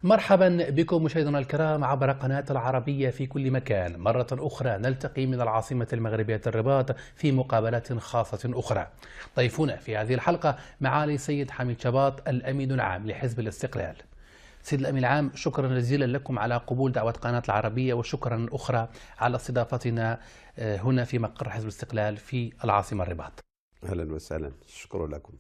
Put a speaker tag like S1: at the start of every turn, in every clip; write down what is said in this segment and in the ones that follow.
S1: مرحبا بكم مشاهدينا الكرام عبر قناة العربية في كل مكان. مرة أخرى نلتقي من العاصمة المغربية الرباط في مقابلات خاصة أخرى. ضيفنا في هذه الحلقة معالي السيد حميد شباط الأمين العام لحزب الاستقلال. سيد الأمين العام، شكرا جزيلا لكم على قبول دعوة قناة العربية، وشكرا أخرى على استضافتنا هنا في مقر حزب الاستقلال في العاصمة الرباط.
S2: أهلا وسهلا، شكرا لكم.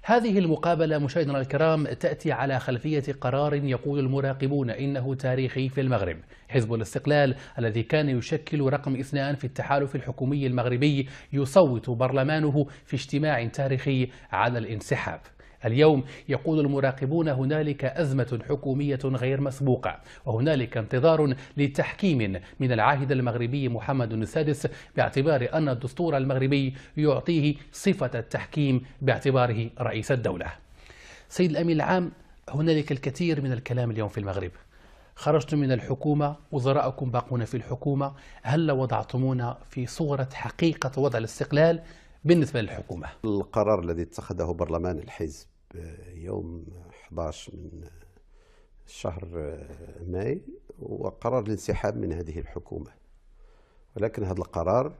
S1: هذه المقابلة مشاهدينا الكرام تأتي على خلفية قرار يقول المراقبون إنه تاريخي في المغرب. حزب الاستقلال الذي كان يشكل رقم 2 في التحالف الحكومي المغربي يصوت برلمانه في اجتماع تاريخي على الانسحاب. اليوم يقول المراقبون هنالك أزمة حكومية غير مسبوقة، وهنالك انتظار لتحكيم من العاهل المغربي محمد السادس، باعتبار أن الدستور المغربي يعطيه صفة التحكيم باعتباره رئيس الدولة. سيد الأمين العام، هنالك الكثير من الكلام اليوم في المغرب. خرجتم من الحكومة، وزراءكم باقون في الحكومة، هل وضعتمونا في صورة حقيقة وضع الاستقلال بالنسبة للحكومة؟
S2: القرار الذي اتخذه برلمان الحزب يوم 11 من شهر ماي هو قرار الانسحاب من هذه الحكومة، ولكن هذا القرار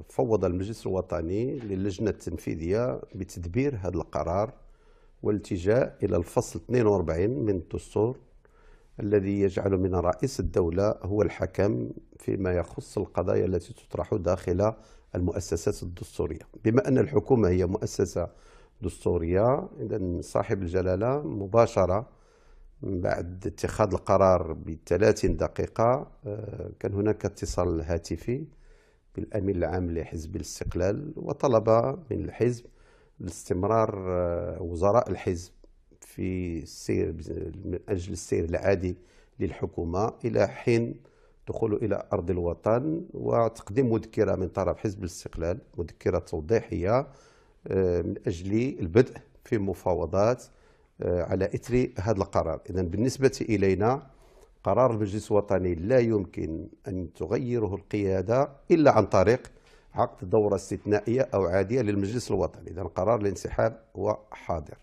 S2: فوض المجلس الوطني للجنة التنفيذية بتدبير هذا القرار والالتجاء إلى الفصل 42 من الدستور الذي يجعل من رئيس الدولة هو الحكم فيما يخص القضايا التي تطرح داخل المؤسسات الدستورية. بما أن الحكومة هي مؤسسة دستورية، إذن صاحب الجلالة مباشرة بعد اتخاذ القرار ب30 دقيقة كان هناك اتصال هاتفي بالأمين العام لحزب الاستقلال، وطلب من الحزب الاستمرار وزراء الحزب في السير من أجل السير العادي للحكومة إلى حين دخوله إلى أرض الوطن، وتقديم مذكرة من طرف حزب الاستقلال، مذكرة توضيحية من أجل البدء في مفاوضات على إثر هذا القرار. إذن بالنسبة إلينا قرار المجلس الوطني لا يمكن أن تغيره القيادة إلا عن طريق عقد دورة استثنائية أو عادية للمجلس الوطني. إذن قرار الانسحاب هو حاضر.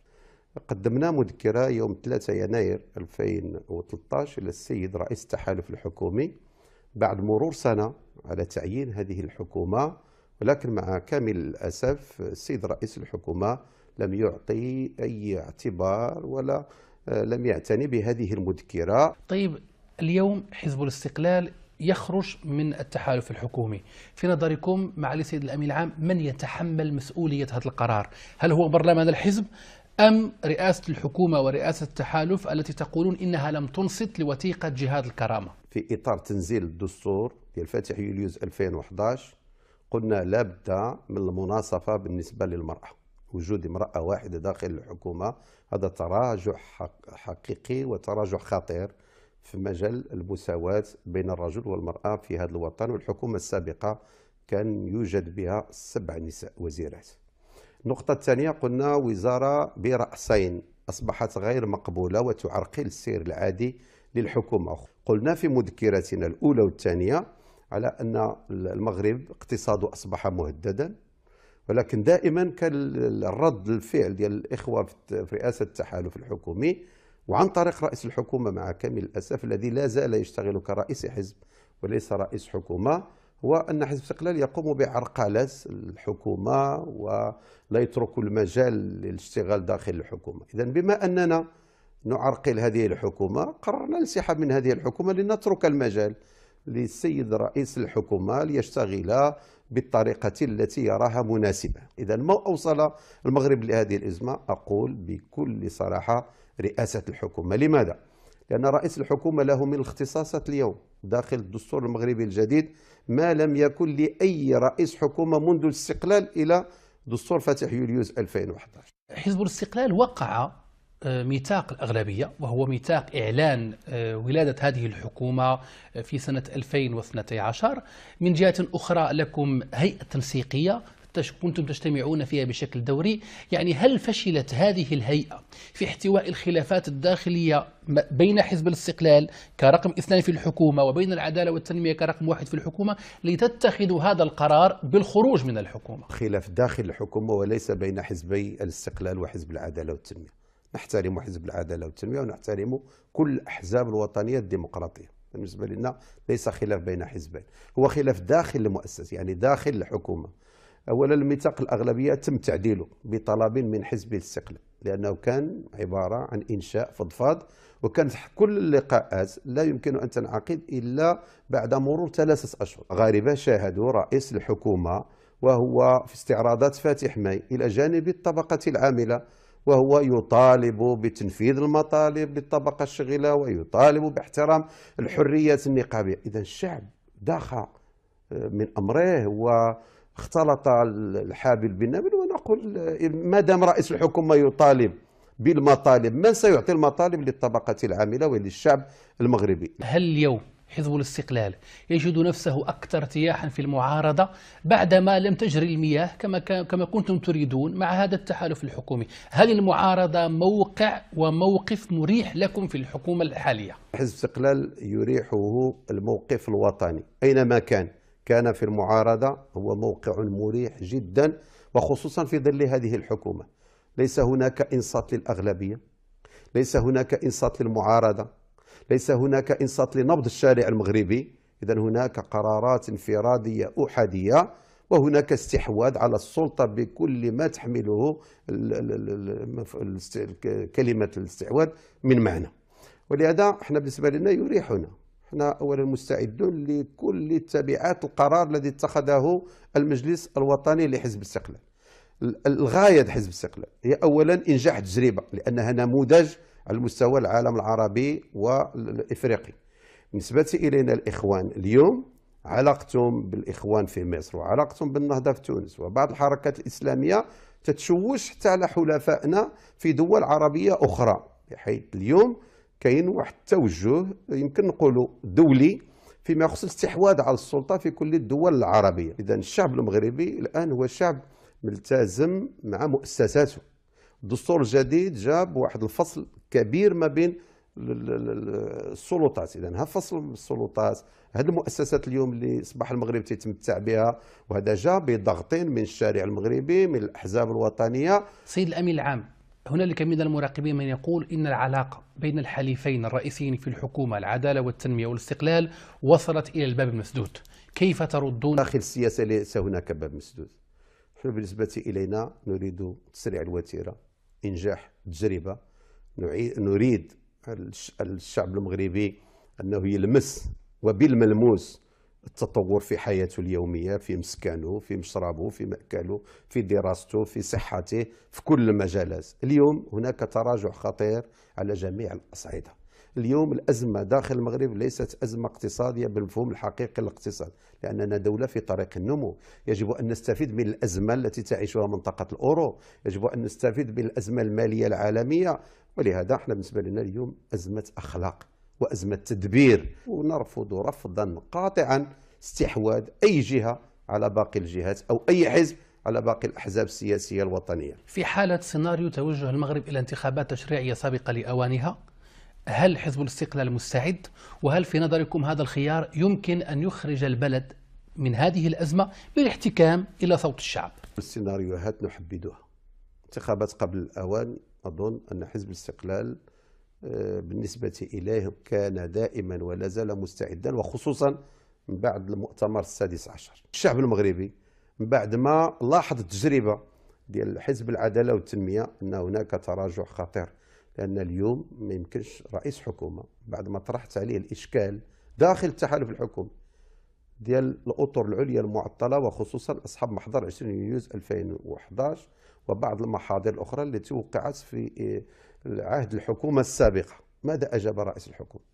S2: قدمنا مذكرة يوم 3 يناير 2013 إلى السيد رئيس التحالف الحكومي بعد مرور سنة على تعيين هذه الحكومة، ولكن مع كامل الأسف السيد رئيس الحكومة لم يعطي أي اعتبار ولا لم يعتني بهذه المذكرة.
S1: طيب، اليوم حزب الاستقلال يخرج من التحالف الحكومي، في نظركم معالي السيد الأمين العام من يتحمل مسؤولية هذا القرار؟ هل هو برلمان الحزب أم رئاسة الحكومة ورئاسة التحالف التي تقولون إنها لم تنصت لوثيقة جهاد الكرامة؟
S2: في إطار تنزيل الدستور ديال فاتح يوليوز 2011 قلنا لا بد من المناصفة بالنسبة للمرأة، وجود امرأة واحدة داخل الحكومة هذا تراجع حقيقي وتراجع خطير في مجال المساواة بين الرجل والمرأة في هذا الوطن، والحكومة السابقة كان يوجد بها 7 نساء وزيرات. النقطة الثانية قلنا وزارة برأسين أصبحت غير مقبولة وتعرقل السير العادي للحكومة. قلنا في مذكرتنا الأولى والثانية على أن المغرب اقتصاده أصبح مهددا، ولكن دائما كان الرد الفعل ديال الإخوة في رئاسة التحالف الحكومي وعن طريق رئيس الحكومة مع كامل الأسف الذي لا زال يشتغل كرئيس حزب وليس رئيس حكومة، هو أن حزب الاستقلال يقوم بعرقلة الحكومة ولا يترك المجال للاشتغال داخل الحكومة. إذن بما أننا نعرقل هذه الحكومة قررنا الانسحاب من هذه الحكومة لنترك المجال للسيد رئيس الحكومة ليشتغل بالطريقة التي يراها مناسبة. إذن ما أوصل المغرب لهذه الأزمة أقول بكل صراحة رئاسة الحكومة. لماذا؟ لأن رئيس الحكومة له من الاختصاصات اليوم داخل الدستور المغربي الجديد ما لم يكن لأي رئيس حكومة منذ الاستقلال إلى دستور فاتح يوليوز 2011.
S1: حزب الاستقلال وقع ميثاق الأغلبية، وهو ميثاق إعلان ولادة هذه الحكومة في سنة 2012. من جهة أخرى لكم هيئة تنسيقية كنتم تجتمعون فيها بشكل دوري، يعني هل فشلت هذه الهيئة في احتواء الخلافات الداخلية بين حزب الاستقلال كرقم 2 في الحكومة وبين العدالة والتنمية كرقم 1 في الحكومة لتتخذوا هذا القرار بالخروج من الحكومة؟
S2: خلاف داخل الحكومة وليس بين حزبي الاستقلال وحزب العدالة والتنمية. نحترم حزب العدالة والتنمية ونحترم كل الأحزاب الوطنية الديمقراطية. بالنسبة لنا ليس خلاف بين حزبين، هو خلاف داخل المؤسسة، يعني داخل الحكومة. أولا الميثاق الأغلبية تم تعديله بطلب من حزب الاستقلال، لأنه كان عبارة عن إنشاء فضفاض، وكانت كل اللقاءات لا يمكن أن تنعقد إلا بعد مرور 3 أشهر. غاربة شاهدوا رئيس الحكومة وهو في استعراضات فاتح ماي إلى جانب الطبقة العاملة، وهو يطالب بتنفيذ المطالب للطبقة الشغلة ويطالب باحترام الحريات النقابية. إذا الشعب داخ من أمره واختلط الحابل بالنابل. ونقول ما دام رئيس الحكومة يطالب بالمطالب، من سيعطي المطالب للطبقة العاملة وللشعب المغربي؟
S1: هل اليوم حزب الاستقلال يجد نفسه أكثر ارتياحا في المعارضة بعدما لم تجري المياه كما كنتم تريدون مع هذا التحالف الحكومي؟ هل المعارضة موقع وموقف مريح لكم في الحكومة الحالية؟
S2: حزب الاستقلال يريحه الموقف الوطني أينما كان في المعارضة، هو موقع مريح جدا، وخصوصا في ظل هذه الحكومة. ليس هناك إنصات للأغلبية، ليس هناك إنصات للمعارضة، ليس هناك إنصات لنبض الشارع المغربي. إذا هناك قرارات انفرادية أحادية، وهناك استحواذ على السلطة بكل ما تحمله كلمة الاستحواذ من معنى. ولهذا احنا بالنسبة لنا يريحنا. احنا أولا مستعدون لكل تبعات القرار الذي اتخذه المجلس الوطني لحزب الاستقلال. الغاية حزب الاستقلال هي أولا إنجاح التجربة، لأنها نموذج على مستوى العالم العربي والإفريقي. بالنسبة إلينا الإخوان اليوم، علاقتهم بالإخوان في مصر وعلاقتهم بالنهضة في تونس وبعض الحركات الإسلامية تتشوش حتى على حلفائنا في دول عربية أخرى، بحيث اليوم كاين واحد التوجه يمكن نقولوا دولي فيما يخص الاستحواذ على السلطة في كل الدول العربية. إذا الشعب المغربي الآن هو شعب ملتزم مع مؤسساته. الدستور الجديد جاب واحد الفصل كبير ما بين السلطات. إذا هذا فصل السلطات، هذه المؤسسات اليوم اللي أصبح المغرب تتمتع بها، وهذا جاء بضغط من الشارع المغربي، من الأحزاب الوطنية.
S1: سيد الأمين العام، هنالك من المراقبين من يقول إن العلاقة بين الحليفين الرئيسيين في الحكومة، العدالة والتنمية والاستقلال، وصلت إلى الباب المسدود. كيف تردون؟
S2: داخل السياسة ليس هناك باب مسدود. نحن بالنسبة إلينا نريد تسريع الوتيرة، إنجاح التجربة. نريد الشعب المغربي أنه يلمس وبالملموس التطور في حياته اليومية، في مسكنه، في مشربه، في مأكله، في دراسته، في صحته، في كل المجالات. اليوم هناك تراجع خطير على جميع الأصعدة. اليوم الأزمة داخل المغرب ليست أزمة اقتصادية بالمفهوم الحقيقي للاقتصاد، لأننا دولة في طريق النمو. يجب أن نستفيد من الأزمة التي تعيشها منطقة الأورو، يجب أن نستفيد من الأزمة المالية العالمية. ولهذا احنا بالنسبة لنا اليوم أزمة أخلاق وأزمة تدبير، ونرفض رفضا قاطعا استحواذ أي جهة على باقي الجهات أو أي حزب على باقي الأحزاب السياسية الوطنية.
S1: في حالة سيناريو توجه المغرب إلى انتخابات تشريعية سابقة لأوانها، هل حزب الاستقلال مستعد؟ وهل في نظركم هذا الخيار يمكن أن يخرج البلد من هذه الأزمة بالاحتكام إلى صوت الشعب؟
S2: السيناريوهات نحددها. انتخابات قبل الأوان، أظن أن حزب الاستقلال بالنسبة إليه كان دائما ولا زال مستعدا، وخصوصا من بعد المؤتمر السادس عشر. الشعب المغربي من بعد ما لاحظ التجربة ديال حزب العدالة والتنمية أن هناك تراجع خطير، لأن اليوم ما يمكنش رئيس حكومة بعد ما طرحت عليه الإشكال داخل التحالف الحكومي ديال الأطر العليا المعطلة، وخصوصا أصحاب محضر 20 يوليو 2011 وبعض المحاضر الأخرى التي وقعت في عهد الحكومة السابقة. ماذا أجاب رئيس الحكومة؟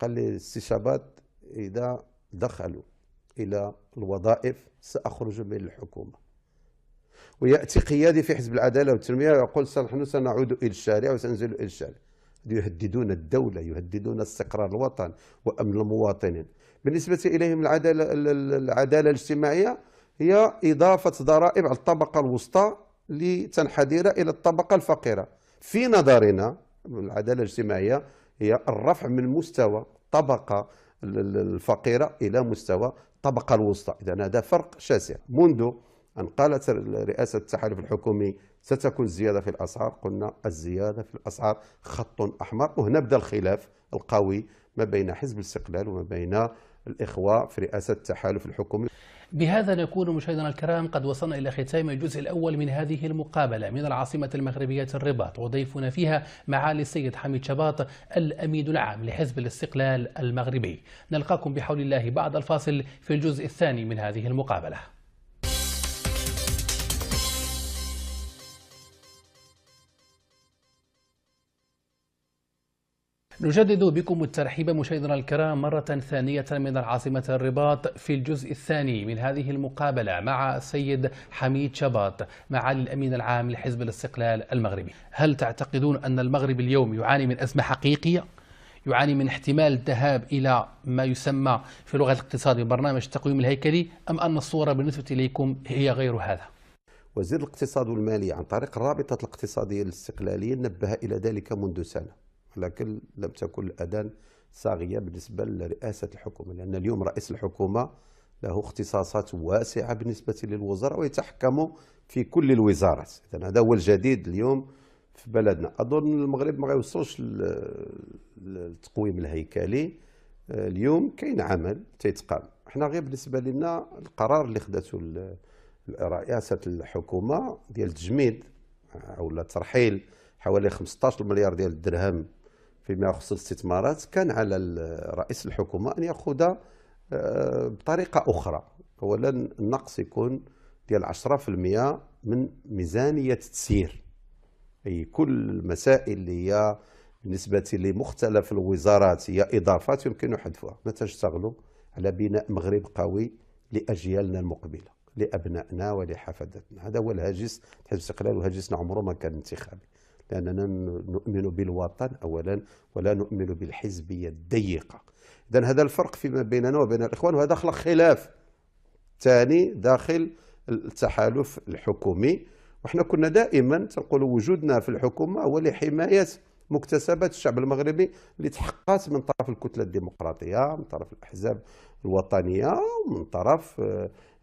S2: قال لي الشباب إذا دخلوا إلى الوظائف سأخرج من الحكومة. ويأتي قيادي في حزب العدالة والتنمية ويقول نحن سنعود إلى الشارع وسننزل إلى الشارع. يهددون الدولة، يهددون استقرار الوطن وأمن المواطنين. بالنسبة إليهم العدالة الاجتماعية هي إضافة ضرائب على الطبقة الوسطى لتنحدر إلى الطبقة الفقيرة. في نظرنا العدالة الاجتماعية هي الرفع من مستوى الطبقة الفقيرة إلى مستوى الطبقة الوسطى. إذا هذا فرق شاسع. منذ أن قالت رئاسة التحالف الحكومي ستكون الزيادة في الأسعار. قلنا الزيادة في الأسعار خط أحمر، وهنا بدأ الخلاف القوي ما بين حزب الاستقلال وما بين الإخوة في رئاسة التحالف الحكومي.
S1: بهذا نكون مشاهدينا الكرام قد وصلنا إلى ختام الجزء الأول من هذه المقابلة من العاصمة المغربية الرباط، وضيفنا فيها معالي السيد حميد شباط الأمين العام لحزب الاستقلال المغربي. نلقاكم بحول الله بعد الفاصل في الجزء الثاني من هذه المقابلة. نجدد بكم الترحيب مشاهدينا الكرام مرة ثانية من العاصمة الرباط في الجزء الثاني من هذه المقابلة مع السيد حميد شباط معالي الأمين العام لحزب الاستقلال المغربي. هل تعتقدون أن المغرب اليوم يعاني من أزمة حقيقية؟ يعاني من احتمال الذهاب إلى ما يسمى في اللغة الاقتصادية برنامج التقويم الهيكلي، أم أن الصورة بالنسبة إليكم هي غير هذا؟
S2: وزير الاقتصاد والمالية عن طريق الرابطة الاقتصادية الاستقلالية نبه إلى ذلك منذ سنة، ولكن لم تكن الأذان صاغية بالنسبة لرئاسة الحكومة، لأن اليوم رئيس الحكومة له اختصاصات واسعة بالنسبة للوزراء ويتحكم في كل الوزارات. إذن هذا هو الجديد اليوم في بلدنا. أظن المغرب ما غيوصلش للتقويم الهيكلي. اليوم كاين عمل تيتقام. احنا غير بالنسبة لنا القرار اللي خدته رئاسة الحكومة ديال تجميد أو ترحيل حوالي 15 مليار ديال الدرهم فيما يخص الاستثمارات، كان على رئيس الحكومة أن يأخذ بطريقة أخرى. أولا النقص يكون ديال 10% من ميزانية التسيير، أي كل المسائل اللي هي بالنسبة لمختلف الوزارات هي إضافات يمكن حذفها، نتشتغلوا على بناء مغرب قوي لأجيالنا المقبلة، لأبنائنا ولحفدتنا. هذا هو الهاجس حزب الاستقلال، وهاجسنا عمره ما كان انتخابي، لأننا نؤمن بالوطن أولا ولا نؤمن بالحزبية الضيقة. إذن هذا الفرق فيما بيننا وبين الإخوان، وهذا خلق خلاف ثاني داخل التحالف الحكومي. وإحنا كنا دائما تنقول وجودنا في الحكومة هو لحماية مكتسبات الشعب المغربي اللي تحققت من طرف الكتلة الديمقراطية، من طرف الأحزاب الوطنية، ومن طرف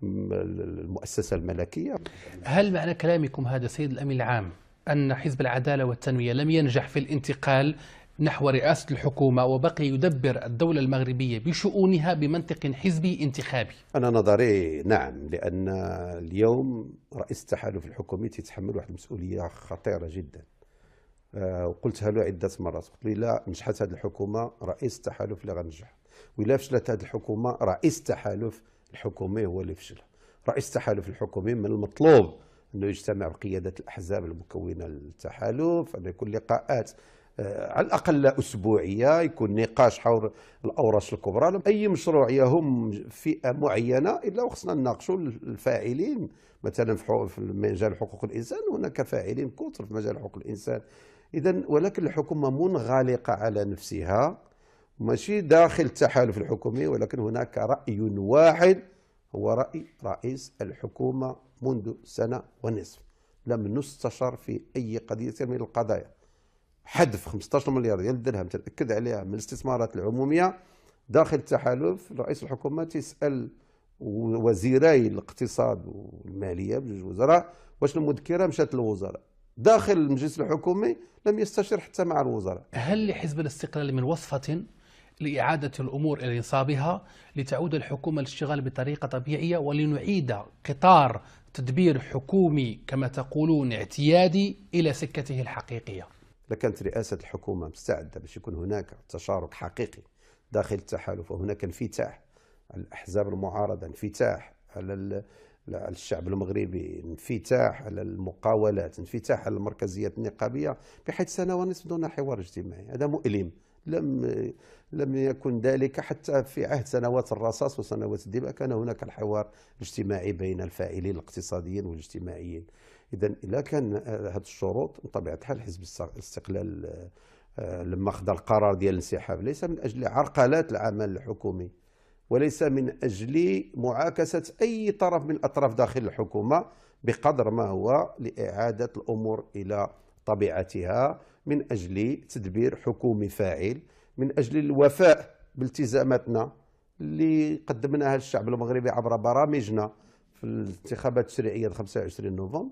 S2: المؤسسة الملكية.
S1: هل معنى كلامكم هذا سيد الأمين العام أن حزب العدالة والتنمية لم ينجح في الانتقال نحو رئاسة الحكومة وبقي يدبر الدولة المغربية بشؤونها بمنطق حزبي انتخابي؟
S2: أنا نظري نعم، لأن اليوم رئيس التحالف الحكومي يتحمل واحد المسؤولية خطيرة جدا. وقلتها له عدة مرات، قلت لي لا نجحت هذه الحكومة رئيس التحالف اللي غنجح، وإلا فشلت هذه الحكومة رئيس التحالف الحكومي هو اللي فشل. رئيس التحالف الحكومي من المطلوب أنه يجتمع بقيادة الأحزاب المكونة للتحالف، أن يكون لقاءات على الأقل أسبوعية، يكون نقاش حول الأوراش الكبرى. أي مشروع يهم فئة معينة إلا وخصنا نناقشوا الفاعلين، مثلا في مجال حقوق الإنسان هناك فاعلين كثر في مجال حقوق الإنسان. إذن ولكن الحكومة منغلقة على نفسها، ماشي داخل التحالف الحكومي، ولكن هناك رأي واحد هو رأي رئيس الحكومة منذ سنة ونصف. لم نستشر في أي قضية من القضايا. حذف 15 مليار ديال الدرهم تأكد عليها من الاستثمارات العمومية داخل التحالف. رئيس الحكومة تسأل وزيري الاقتصاد والمالية بجوج وزراء واش المذكرة مشات للوزراء. داخل المجلس الحكومي لم يستشر حتى مع الوزراء.
S1: هل لحزب الاستقلال من وصفة لإعادة الأمور إلى نصابها لتعود الحكومة للاشتغال بطريقة طبيعية ولنعيد قطار تدبير حكومي كما تقولون اعتيادي إلى سكته الحقيقية؟
S2: لكانت رئاسة الحكومة مستعدة باش يكون هناك تشارك حقيقي داخل التحالف، وهناك انفتاح على الأحزاب المعارضة، انفتاح على الشعب المغربي، انفتاح على المقاولات، انفتاح على المركزيات النقابية، بحيث سنة ونصف دون حوار اجتماعي. هذا مؤلم. لم يكن ذلك حتى في عهد سنوات الرصاص وسنوات الدماء، كان هناك الحوار الاجتماعي بين الفاعلين الاقتصاديين والاجتماعيين. إذا إذا كان هذه الشروط بطبيعة الحال حزب الاستقلال لما أخذ القرار ديال الانسحاب ليس من أجل عرقلات العمل الحكومي، وليس من أجل معاكسة أي طرف من الأطراف داخل الحكومة، بقدر ما هو لإعادة الأمور إلى طبيعتها، من أجل تدبير حكومي فاعل، من أجل الوفاء بالتزاماتنا اللي قدمناها للشعب المغربي عبر برامجنا في الانتخابات التشريعية 25 نوفمبر.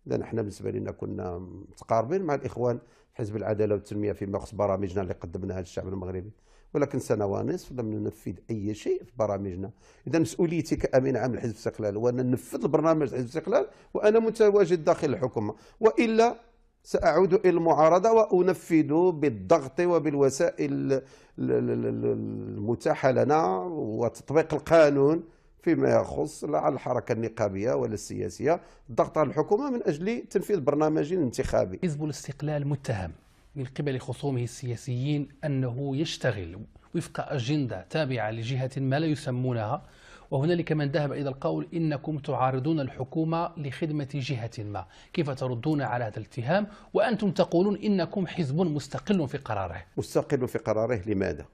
S2: إذا احنا بالنسبة لنا كنا متقاربين مع الإخوان في حزب العدالة والتنمية فيما يخص برامجنا اللي قدمناها للشعب المغربي، ولكن سنة ونصف لم ننفذ أي شيء في برامجنا. إذا مسؤوليتي كأمين عام لحزب الاستقلال هو أن ننفذ البرنامج حزب الاستقلال وأنا متواجد داخل الحكومة، وإلا سأعود إلى المعارضة وأنفذ بالضغط وبالوسائل المتاحة لنا وتطبيق القانون فيما يخص لا الحركة النقابية ولا السياسية، الضغط على الحكومة من أجل تنفيذ برنامج انتخابي.
S1: حزب الاستقلال متهم من قبل خصومه السياسيين أنه يشتغل وفق أجندة تابعة لجهة ما لا يسمونها، وهنالك من ذهب إلى القول إنكم تعارضون الحكومة لخدمة جهة ما. كيف تردون على هذا الاتهام وأنتم تقولون إنكم حزب مستقل في قراره؟
S2: مستقل في قراره لماذا؟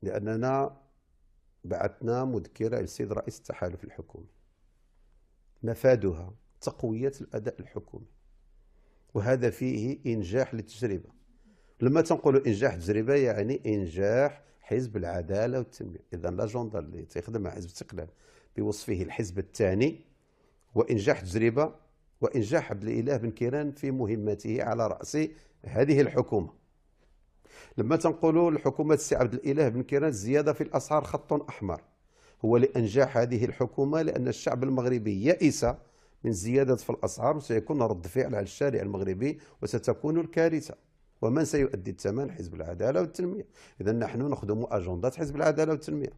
S2: لأننا بعثنا مذكرة للسيد رئيس التحالف الحكومي مفادها تقوية الأداء الحكومي، وهذا فيه إنجاح للتجربة. لما تنقلوا إنجاح تجربة يعني إنجاح حزب العدالة والتنمية. إذا لاجوندا اللي تخدمها حزب الاستقلال بوصفه الحزب الثاني وإنجاح تجربة وإنجاح عبد الإله بن كيران في مهمته على رأس هذه الحكومة. لما تنقلوا الحكومة السي عبد الإله بن كيران الزيادة في الأسعار خط أحمر، هو لإنجاح هذه الحكومة، لأن الشعب المغربي يئس من زيادة في الأسعار وسيكون رد فعل على الشارع المغربي وستكون الكارثة. ومن سيؤدي الثمن؟ حزب العدالة والتنمية. إذا نحن نخدم أجندات حزب العدالة والتنمية.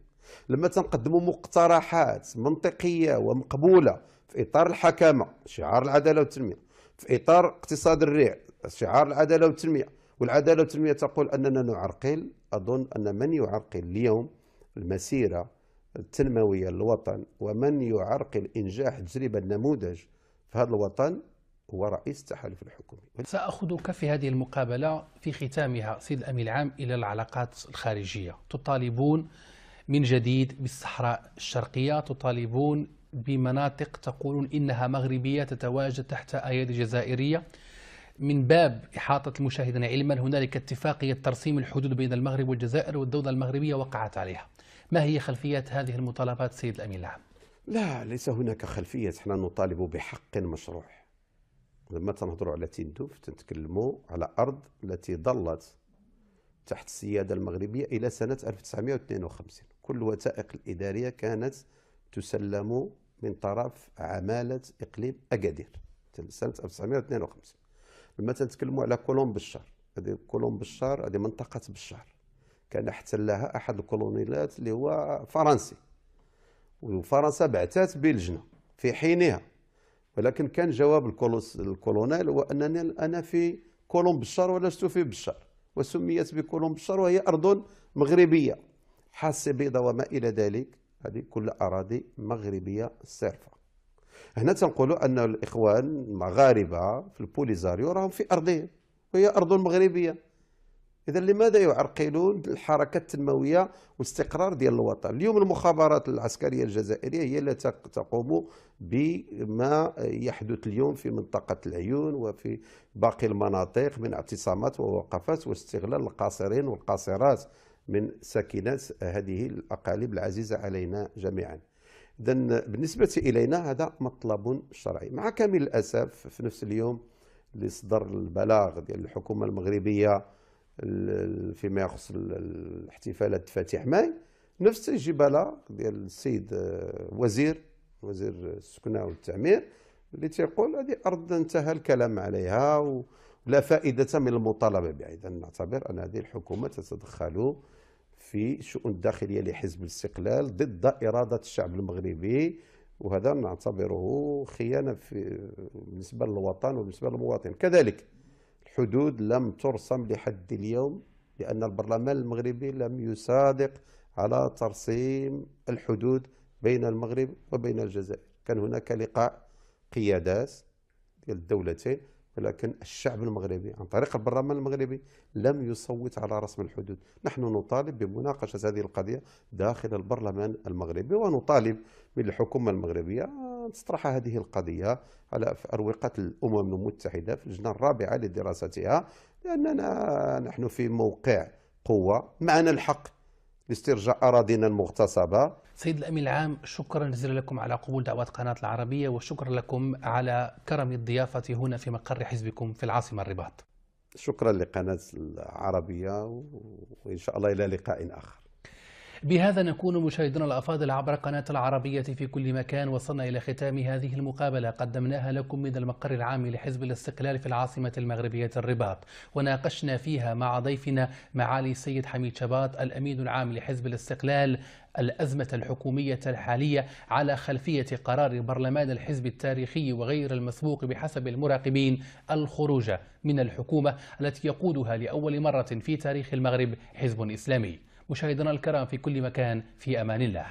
S2: لما تنقدموا مقترحات منطقية ومقبولة في إطار الحكامة شعار العدالة والتنمية، في إطار اقتصاد الريع شعار العدالة والتنمية، والعدالة والتنمية تقول أننا نعرقل، أظن أن من يعرقل اليوم المسيرة التنموية للوطن ومن يعرقل إنجاح تجربة النموذج في هذا الوطن هو رئيس التحالف الحكومي.
S1: سأخذك في هذه المقابلة في ختامها سيد الأمين العام إلى العلاقات الخارجية. تطالبون من جديد بالصحراء الشرقية، تطالبون بمناطق تقولون إنها مغربية تتواجد تحت أيادي جزائرية. من باب إحاطة المشاهدين علما، هنالك اتفاقية ترسيم الحدود بين المغرب والجزائر والدولة المغربية وقعت عليها. ما هي خلفية هذه المطالبات سيد الأمين العام؟
S2: لا، ليس هناك خلفية. احنا نطالب بحق مشروع. لما تنهضروا على تندوف تنتكلموا على أرض التي ظلت تحت السيادة المغربية إلى سنة 1952. كل الوثائق الإدارية كانت تسلم من طرف عمالة إقليم أكادير سنة 1952. لما تنتكلموا على كولوم بشار، هذه كولوم بشار هذه منطقة بشار كان احتلها أحد الكولونيلات اللي هو فرنسي، وفرنسا بعثت بلجنة في حينها، ولكن كان جواب الكولونيل هو أنني أنا في كولوم بشار ولست في بشار، وسميت بكولوم بشار وهي أرض مغربية حاسة بيضاء وما إلى ذلك. هذه كل أراضي مغربية صرفة. هنا تنقولوا أن الإخوان المغاربة في البوليزاريو راهم في أرضهم وهي أرض مغربية. إذا لماذا يعرقلون الحركة التنموية والاستقرار ديال الوطن؟ اليوم المخابرات العسكرية الجزائرية هي التي تقوم بما يحدث اليوم في منطقة العيون وفي باقي المناطق من اعتصامات ووقفات واستغلال القاصرين والقاصرات من ساكنات هذه الأقاليم العزيزة علينا جميعا. إذا بالنسبة إلينا هذا مطلب شرعي. مع كامل الأسف في نفس اليوم اللي صدر البلاغ ديال الحكومة المغربية فيما يخص الاحتفالات فاتح ماي، نفس يجي بلاغ ديال السيد وزير السكنة والتعمير اللي تيقول هذه أرض انتهى الكلام عليها ولا فائدة من المطالبة بها. إذا نعتبر أن هذه الحكومة تتدخل في الشؤون الداخلية لحزب الاستقلال ضد إرادة الشعب المغربي، وهذا نعتبره خيانة بالنسبة للوطن وبالنسبة للمواطن. كذلك الحدود لم ترسم لحد اليوم لأن البرلمان المغربي لم يصادق على ترسيم الحدود بين المغرب وبين الجزائر. كان هناك لقاء قيادات ديال الدولتين، ولكن الشعب المغربي عن طريق البرلمان المغربي لم يصوت على رسم الحدود. نحن نطالب بمناقشة هذه القضية داخل البرلمان المغربي، ونطالب من الحكومة المغربية أن تطرح هذه القضية على أروقة الأمم المتحدة في اللجنة الرابعة لدراستها، لأننا نحن في موقع قوة، معنا الحق لاسترجاع أراضينا المغتصبة.
S1: سيد الأمين العام، شكرا جزيلا لكم على قبول دعوات قناة العربية، وشكرا لكم على كرم الضيافة هنا في مقر حزبكم في العاصمة الرباط.
S2: شكرا لقناة العربية، وإن شاء الله إلى لقاء آخر.
S1: بهذا نكون مشاهدينا الأفاضل عبر قناة العربية في كل مكان وصلنا إلى ختام هذه المقابلة قدمناها لكم من المقر العام لحزب الاستقلال في العاصمة المغربية الرباط، وناقشنا فيها مع ضيفنا معالي السيد حميد شباط الأمين العام لحزب الاستقلال الأزمة الحكومية الحالية على خلفية قرار برلمان الحزب التاريخي وغير المسبوق بحسب المراقبين الخروج من الحكومة التي يقودها لأول مرة في تاريخ المغرب حزب إسلامي. مشاهدينا الكرام في كل مكان، في أمان الله.